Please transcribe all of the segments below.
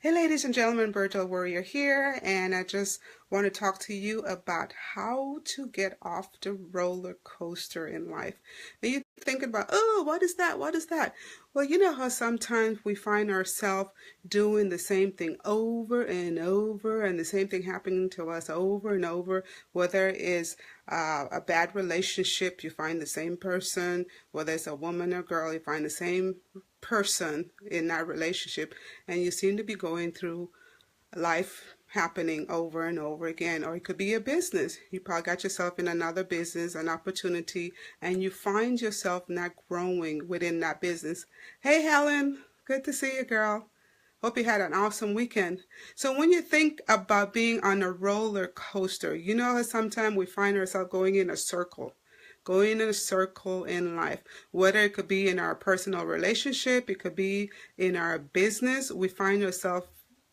Hey ladies and gentlemen, Berdel Warrior here, and I just want to talk to you about how to get off the roller coaster in life. And you're thinking about, oh, what is that? What is that? Well, you know how sometimes we find ourselves doing the same thing over and over, and the same thing happening to us over and over, whether it's a bad relationship, you find the same person, whether it's a woman or girl, you find the same person in that relationship, and you seem to be going through life happening over and over again. Or it could be a business. You probably got yourself in another business, an opportunity, and you find yourself not growing within that business. Hey Helen, good to see you, girl. Hope you had an awesome weekend. So when you think about being on a roller coaster, you know how sometimes we find ourselves going in a circle in life, whether it could be in our personal relationship, it could be in our business. We find ourselves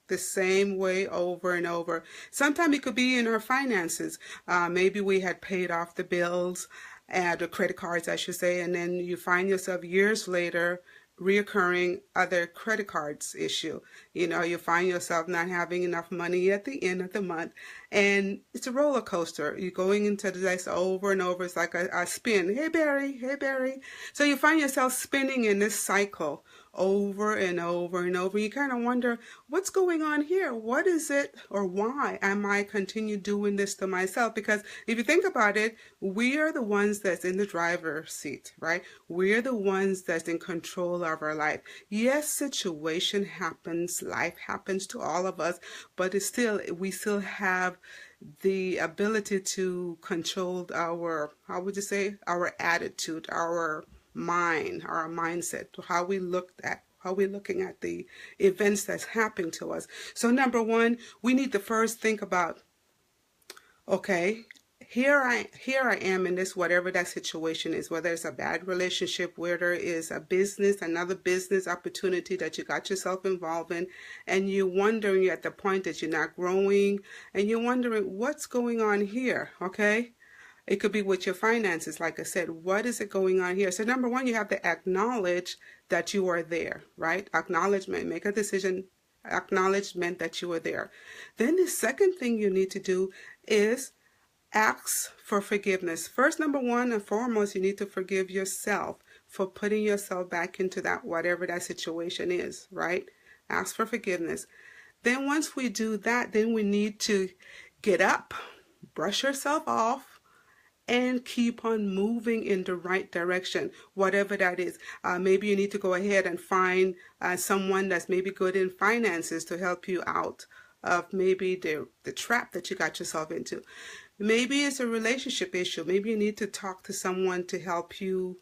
the same way over and over. Sometimes it could be in our finances. Maybe we had paid off the bills, the credit cards, I should say, and then you find yourself years later reoccurring other credit cards issue. You know, you find yourself not having enough money at the end of the month, and it's a roller coaster. You're going into the dice over and over. It's like a spin. Hey Barry, hey Barry. So you find yourself spinning in this cycle over and over and over. You kind of wonder, what's going on here? What is it, or why am I continue doing this to myself? Because if you think about it, we are the ones that's in the driver's seat, right? We're the ones that's in control of our life. Yes, situation happens, life happens to all of us, but we still have the ability to control our, how would you say, our attitude, our mind, our mindset, how we're looking at the events that's happening to us. So number one, we need to first think about, okay, here I am in this, whatever that situation is, whether it's a bad relationship, whether it's a business, another business opportunity that you got yourself involved in, and you're wondering, you're at the point that you're not growing, and you're wondering what's going on here, okay? It could be with your finances, like I said. What is it going on here? So number one, you have to acknowledge that you are there, right? Acknowledgement, make a decision, acknowledgement that you are there. Then the second thing you need to do is ask for forgiveness. First, number one and foremost, you need to forgive yourself for putting yourself back into that, whatever that situation is, right? Ask for forgiveness. Then once we do that, then we need to get up, brush yourself off, and keep on moving in the right direction, whatever that is. Maybe you need to go ahead and find someone that's maybe good in finances to help you out of maybe the trap that you got yourself into. Maybe it's a relationship issue. Maybe you need to talk to someone to help you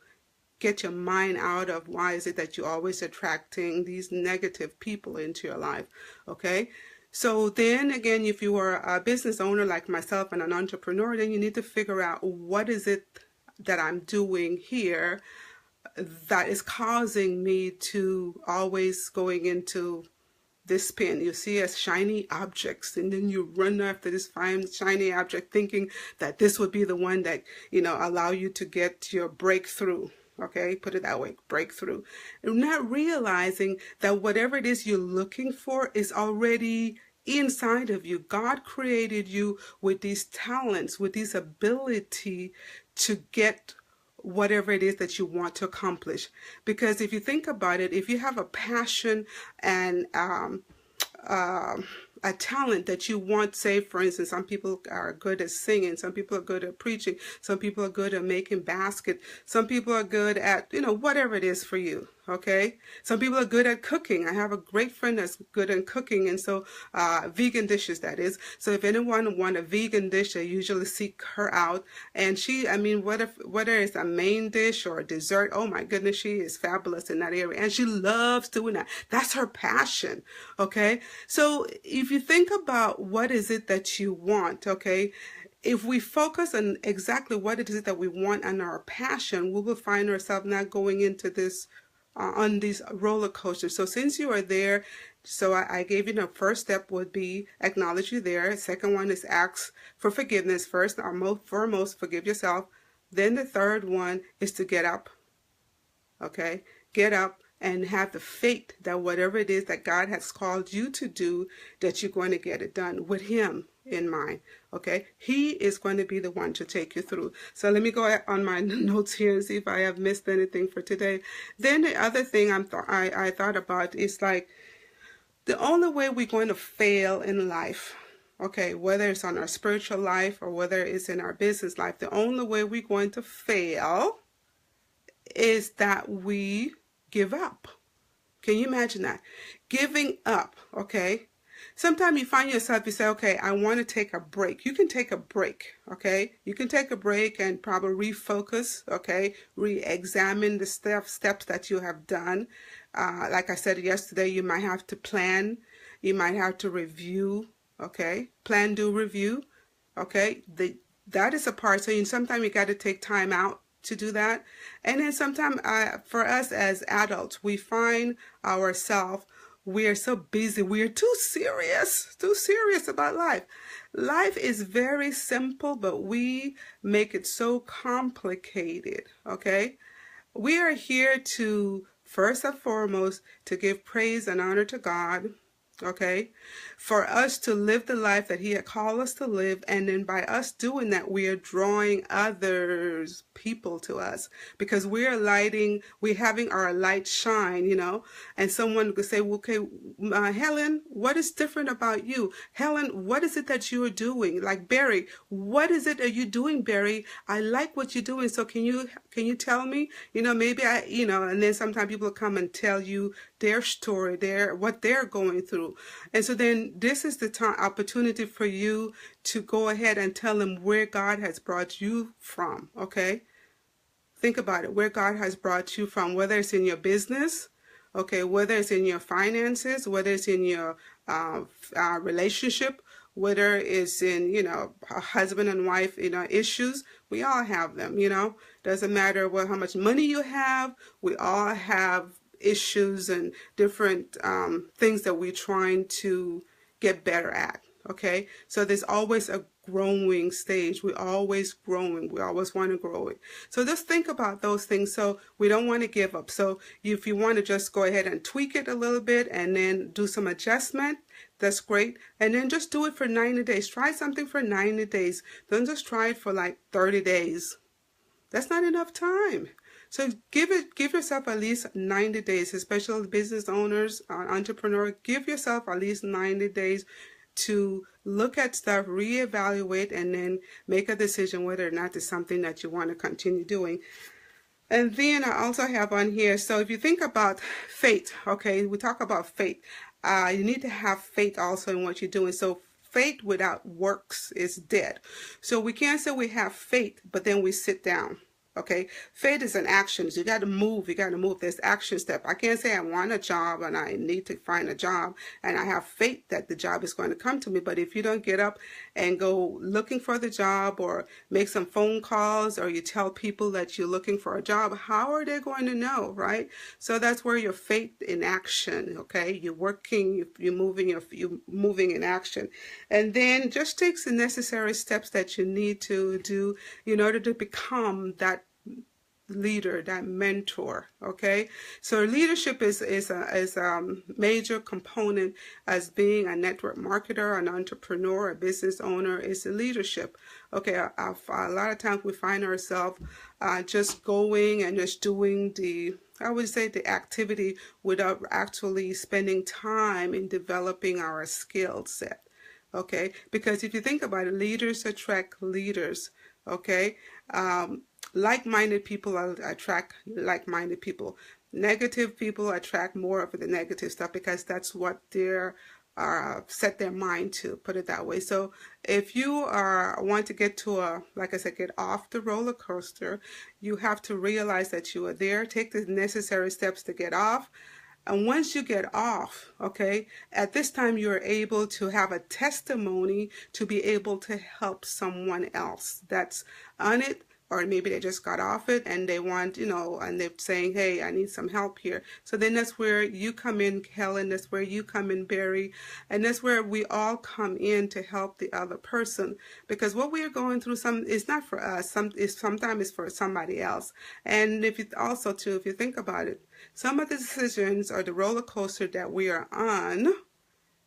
get your mind out of why is it that you're always attracting these negative people into your life, okay? So then again, if you are a business owner like myself and an entrepreneur, then you need to figure out what is it that I'm doing here that is causing me to always going into this spin. You see as shiny objects, and then you run after this fine shiny object thinking that this would be the one that, you know, allow you to get your breakthrough. Okay, put it that way, breakthrough. And not realizing that whatever it is you're looking for is already inside of you. God created you with these talents, with this ability to get whatever it is that you want to accomplish. Because if you think about it, if you have a passion and a talent that you want, say for instance, some people are good at singing, some people are good at preaching, some people are good at making baskets, some people are good at, you know, whatever it is for you, okay? Some people are good at cooking. I have a great friend that's good at cooking, and so vegan dishes, that is. So if anyone want a vegan dish, they usually seek her out, and she, I mean, whether it's a main dish or a dessert, oh my goodness, she is fabulous in that area, and she loves doing that. That's her passion, okay? So if you think about what is it that you want, okay, if we focus on exactly what it is that we want and our passion, we will find ourselves not going into this on these roller coasters. So since you are there, so I gave you the first step would be acknowledge you there. Second one is ask for forgiveness. First, or foremost, forgive yourself. Then the third one is to get up. Okay, get up and have the faith that whatever it is that God has called you to do, that you're going to get it done with Him in mind. Okay, He is going to be the one to take you through. So let me go on my notes here and see if I have missed anything for today. Then the other thing I thought about is like, the only way we're going to fail in life, okay, whether it's on our spiritual life or whether it's in our business life, the only way we're going to fail is that we give up. Can you imagine that? Giving up, okay? Sometimes you find yourself, you say, okay, I want to take a break. You can take a break, okay? You can take a break and probably refocus, okay? Re-examine the steps that you have done. Like I said yesterday, you might have to plan. You might have to review, okay? Plan, do, review, okay? That is a part. So sometimes you got to take time out to do that. And then sometimes for us as adults, we find ourselves, we are so busy, we're too serious about life. Life is very simple, but we make it so complicated, okay? We are here to, first and foremost, to give praise and honor to God, okay? For us to live the life that He had called us to live, and then by us doing that, we are drawing others, people to us, because we're having our light shine, you know. And someone could say, well, okay, Helen, what is different about you? Helen, what is it that you are doing? Like, Barry, what is it that you're doing, Barry? I like what you're doing, so can you tell me? You know, maybe and then sometimes people come and tell you their story, what they're going through. And so then this is the opportunity for you to go ahead and tell them where God has brought you from, okay? Think about it, where God has brought you from, whether it's in your business, okay, whether it's in your finances, whether it's in your relationship, whether it's in, a husband and wife, issues. We all have them, Doesn't matter how much money you have, we all have issues and different things that we're trying to get better at, okay? So there's always a growing stage. We're always growing. We always want to grow it. So just think about those things. So we don't want to give up. So if you want to just go ahead and tweak it a little bit and then do some adjustment, that's great. And then just do it for 90 days. Try something for 90 days. Don't just try it for like 30 days. That's not enough time. So give yourself at least 90 days, especially business owners, entrepreneurs. Give yourself at least 90 days to look at stuff, reevaluate, and then make a decision whether or not it's something that you want to continue doing. And then I also have on here, so if you think about faith, okay, we talk about faith. You need to have faith also in what you're doing. So faith without works is dead. So we can't say we have faith, but then we sit down. Okay, faith is an action. So you got to move. There's action step. I can't say I want a job and I need to find a job and I have faith that the job is going to come to me. But if you don't get up and go looking for the job or make some phone calls or you tell people that you're looking for a job, how are they going to know, right? So that's where your faith in action. Okay, you're working, you're moving in action, and then just takes the necessary steps that you need to do in order to become that leader, that mentor. Okay, so leadership is a major component as being a network marketer, an entrepreneur, a business owner. Is leadership. Okay, a lot of times we find ourselves just going and just doing the activity without actually spending time in developing our skill set. Okay, because if you think about it, leaders attract leaders. Okay, like-minded people attract like-minded people. Negative people attract more of the negative stuff because that's what they're set their mind to, put it that way. So if you want to get to get off the roller coaster, you have to realize that you are there. Take the necessary steps to get off. And once you get off, okay, at this time you're able to have a testimony to be able to help someone else that's on it, or maybe they just got off it and they want, and they're saying, hey, I need some help here. So then that's where you come in, Helen, that's where you come in, Barry, and that's where we all come in to help the other person. Because what we are going through, is not for us, sometimes it's for somebody else. And if you think about it, Some of the decisions or the roller coaster that we are on,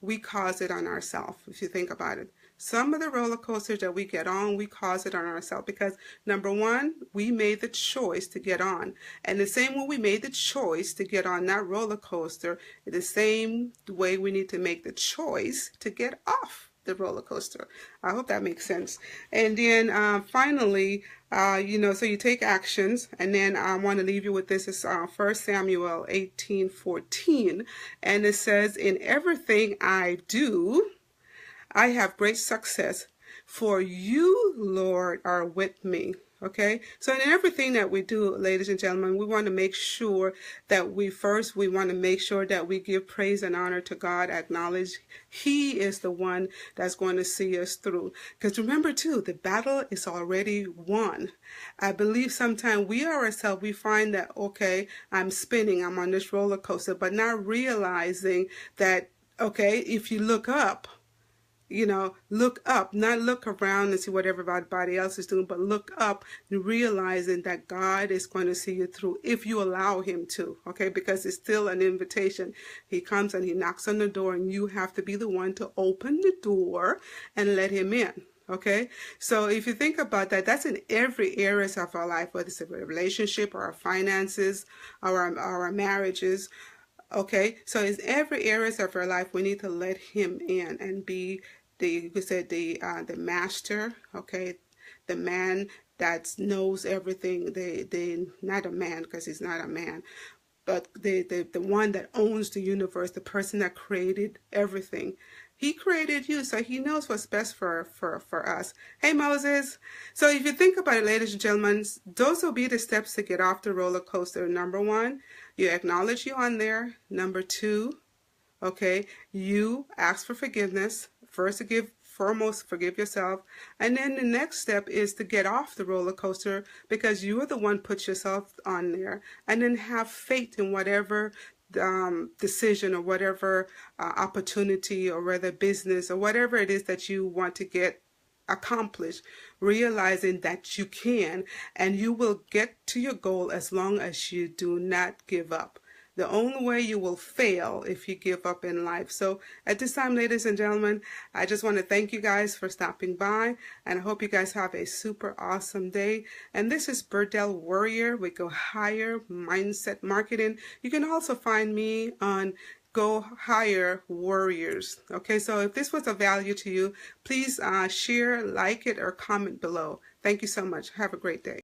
we cause it on ourselves, if you think about it. Some of the roller coasters that we get on, we cause it on ourselves because number one, we made the choice to get on. And the same way we made the choice to get on that roller coaster, the same way we need to make the choice to get off the roller coaster. I hope that makes sense. And then finally, so you take actions, and then I want to leave you with this. It's 1 Samuel 18:14, and it says, "In everything I do, I have great success, for you, Lord, are with me." Okay, so in everything that we do, ladies and gentlemen, we want to make sure that we want to make sure that we give praise and honor to God, acknowledge He is the one that's going to see us through. Because remember too, the battle is already won. I believe sometimes we ourselves, we find that, okay, I'm spinning, I'm on this roller coaster, but not realizing that, okay, if you look up, look up, not look around and see what everybody else is doing, but look up and realizing that God is going to see you through if you allow Him to, okay? Because it's still an invitation. He comes and He knocks on the door, and you have to be the one to open the door and let Him in. Okay, so if you think about that, that's in every areas of our life, whether it's a relationship or our finances or our marriages. Okay, so in every areas of our life, we need to let Him in and be the master. Okay, the man that knows everything. The not a man, because he's not a man, but the one that owns the universe, the person that created everything. He created you, so He knows what's best for us. Hey, Moses. So if you think about it, ladies and gentlemen, those will be the steps to get off the roller coaster. Number one, you acknowledge you're on there. Number two, okay, you ask for forgiveness. Foremost, forgive yourself. And then the next step is to get off the roller coaster, because you are the one put yourself on there. And then have faith in whatever decision or whatever opportunity, or whether business or whatever it is that you want to get accomplished, realizing that you can, and you will get to your goal as long as you do not give up. The only way you will fail if you give up in life. So at this time, ladies and gentlemen, I just want to thank you guys for stopping by, and I hope you guys have a super awesome day. And this is Berdel Warrior with Go Higher Mindset Marketing. You can also find me on Go Higher Warriors. Okay, so if this was of value to you, please share, like it, or comment below. Thank you so much. Have a great day.